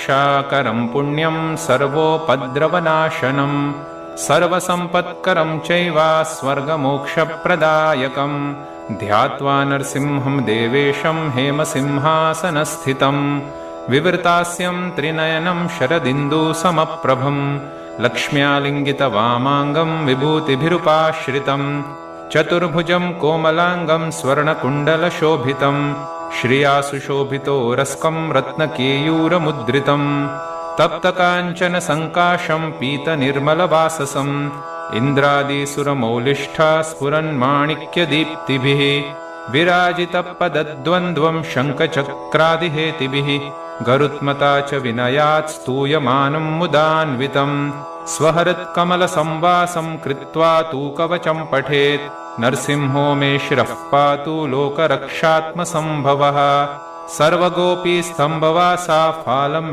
सर्वशिक्षाकरं पुण्यं सर्वोपद्रवनाशनं सर्वसम्पत्करं चैव स्वर्गमोक्षप्रदायकं ध्यात्वा नरसिंहं देवेशं हेमसिंहासनस्थितं विवृतास्यं त्रिनयनं शरदिन्दुसमप्रभं लक्ष्म्यालिङ्गितवामाङ्गं विभूतिभिरुपाश्रितं चतुर्भुजं कोमलाङ्गं स्वर्णकुण्डलशोभितं श्रिया सुशोभितो रस्कं रत्नकेयूरमुद्रितं तप्तकाञ्चनसङ्काशं पीतनिर्मलवाससं इन्द्रादिसुरमौलिष्ठा स्फुरन्माणिक्यदीप्तिभिः विराजितपदद्वन्द्वं शङ्खचक्रादिहेतिभिः गरुत्मता च विनयात् स्तूयमानं मुदान्वितं स्वहृत्कमलसंवासं कृत्वा तु कवचं पठेत् नरसिंहो मे शिरः पातु लोकरक्षात्मसंभवः सर्वगोपीस्तम्भवासा फालं